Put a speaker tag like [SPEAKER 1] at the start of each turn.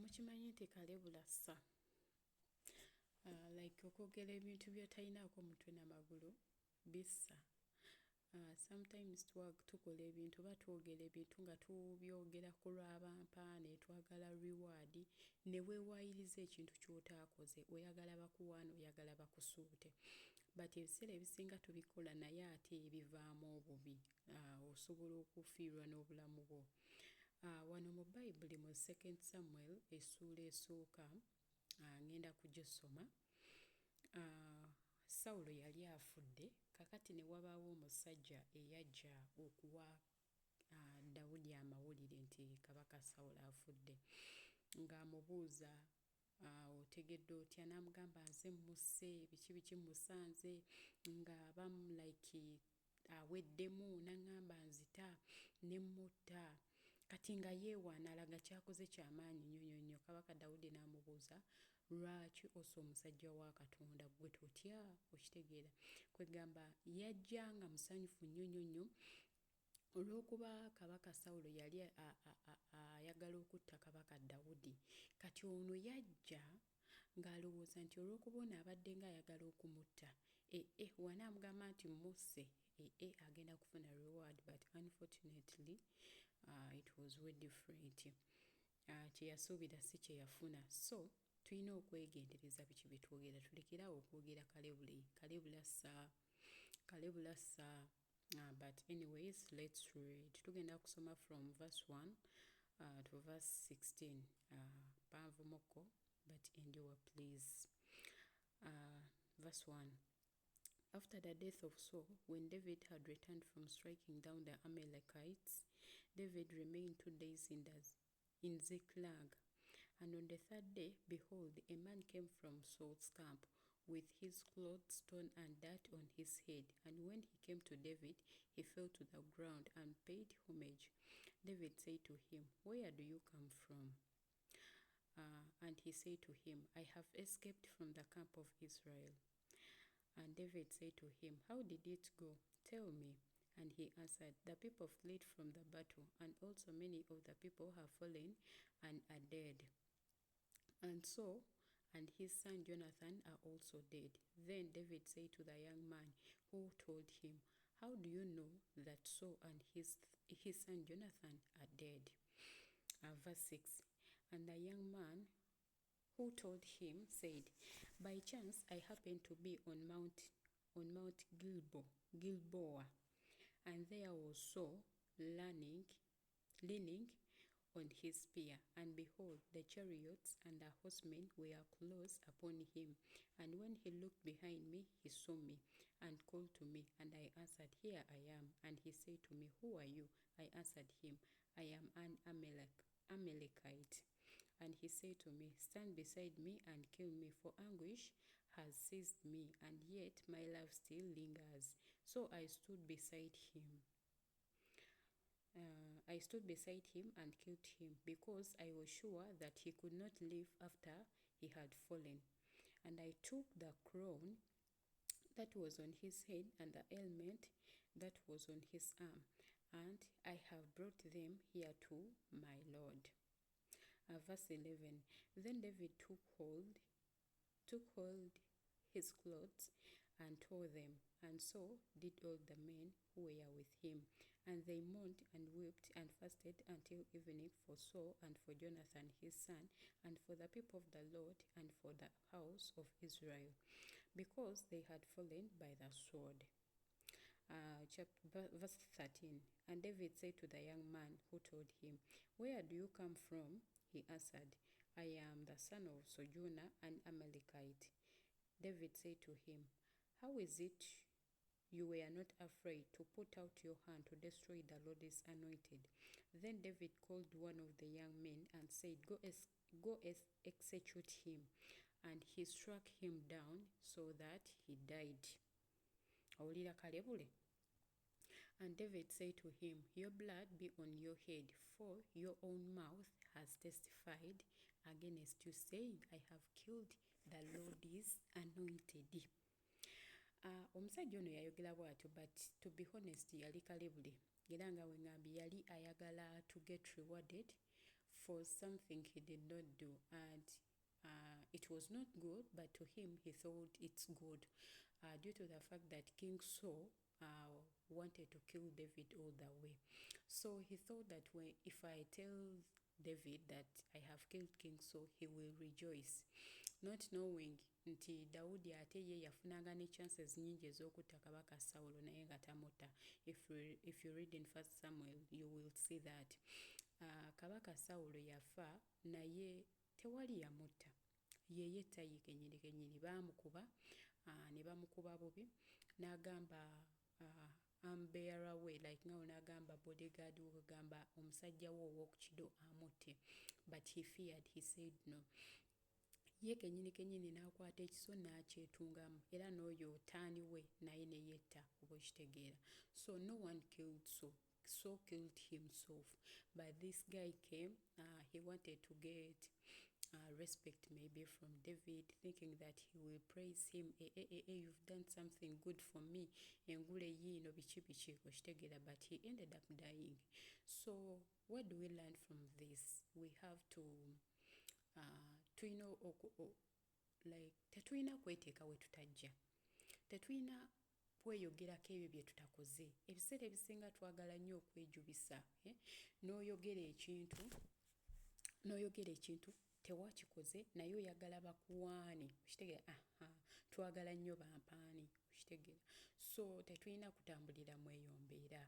[SPEAKER 1] mukimanyi nti Kalebu lassa like okwogera ebintu byotalinaako mutwe n'amagulu bissa. Sometimes tukola ebintu oba twogera ebintu nga tubyogera ku lw'abampa ne twagala reward ne weewaayiriza ekintu ky'otaakoze oyagala bakuwaana oyagala bakusuute, but ebiseera ebisinga tubikola naye ate ebivaamu obubi, osobola okufiirwa n'obulamu bwo. Wano mu Bayibuli mu 2 Samuel essuula esooka ngenda kugisoma. Sawulo yali afudde kakati ne wabaawo omusajja eyajja okuwa Dawudi amawulire nti kabaka Sawulo afudde, ng'amubuuza otegedde otya, n'amugamba nze musse biki musanze, nga like aweddemu, n'aŋŋamba nzita ne mutta, kati nga yeewaana alaga kyakoze kyamaanyi nnyo. Kabaka Dawudi n'amubuuza, lwaki ossa omusajja wa Katonda gwe totya? Okitegeera kwegamba yajja nga musanyufu nnyo olw'okuba kabaka Sawulo yali ayagala okutta kabaka Dawudi. Kati ono yajja ng'alowooza nti olw'okuba ono abadde ng'ayagala okumutta, wanaamugamba nti musse, agenda kufuna reward, but unfortunately it was way different. Kye yasuubira si kye yafuna. So tulina okwegendereza biki bye twogera, tulekeraawo okwogera Kalebu lassa. But anyways, let's read. Tugenda kusoma from verse 1 to verse 16. Panvu moko, but endure please. Verse 1. After the death of Saul, when David had returned from striking down the Amalekites, David remained 2 days in Ziklag. And on the third day, behold, a man came from Saul's camp with his clothes torn and dirt on his head. And when he came to David, he fell to the ground and paid homage. David said to him, "Where do you come from?" And he said to him, "I have escaped from the camp of Israel." And David said to him, "How did it go? Tell me." And he answered, "The people fled from the battle, and also many of the people have fallen and are dead. And Saul and his son Jonathan are also dead." Then David said to the young man who told him, "How do you know that Saul and his son Jonathan are dead?" Verse 6. And the young man who told him said, "By chance I happened to be on Mount Gilboa, and there was Saul leaning on his spear, and behold, the chariots and the horsemen were close upon him. And when he looked behind me, he saw me and called to me, and I answered, Here I am. And he said to me, Who are you? I answered him, I am an Amalekite. And he said to me, Stand beside me and kill me, for anguish has seized me, and yet my love still lingers. So I stood beside him. And killed him, because I was sure that he could not live after he had fallen. And I took the crown that was on his head and the helmet that was on his arm, and I have brought them here to my Lord." Verse 11. Then David took hold his clothes and tore them, and so did all the men who were with him. And they mourned and wept and fasted until evening for Saul and for Jonathan his son, and for the people of the Lord, and for the house of Israel, because they had fallen by the sword. Verse 13. And David said to the young man who told him, Where do you come from? He answered, I am the son of Sojourner, an Amalekite. David said to him, How is it you were not afraid to put out your hand to destroy the Lord's anointed? Then David called one of the young men and said, Go execute him. And he struck him down so that he died. Awulira Kalebule? And David said to him, Your blood be on your head, for your own mouth has testified against you, saying, I have killed the Lord's anointed. Omusajja ono yayogera bw'atyo, but to be honest yali Kalebule, era nga we ŋŋambye yali ayagala to get rewarded for something he did not do, and it was not good, but to him he thought it's good, due to the fact that King Saul wanted to kill David all the way. So he thought that if I tell David that I have killed King Saul, he will rejoice, not knowing nti Daudi ate ye yafunanga ne chances nyingi ez'okutta kabaka Sawulo naye nga tamutta. If you read in 1 Samuel, you will see that kabaka Sawulo yafa naye tewali yamutta, ye yetta ye kenyini baamukuba, ne bamukuba bubi, n'agamba ambeera we, like ngawo n'agamba bodyguard we, gamba omusajja wo ow'okukiro amutte, but he feared, he said no. Ye kenyini n'akwata ekiso n'akyetungamu, era n'oyo taani we naye ne yetta, oba okitegeera. So no one killed Saul. Saul killed himself, but this guy came, he wanted to get respect maybe from David, thinking that he will praise him. You've done something good for me, engule yino bichi okitegeera, but he ended up dying. So what do we learn from this? We have to like tetulina kweteeka we tutajja, tetulina kweyogerako ebyo bye tutakoze. Ebiseera ebisinga twagala nnyo okwejubisa, n'oyogera ekintu tewakikoze naye oyagala bakuwaane, okitegeera. Twagala nnyo bampaani, okitegeera. So tetulina kutambulira mweyombeera,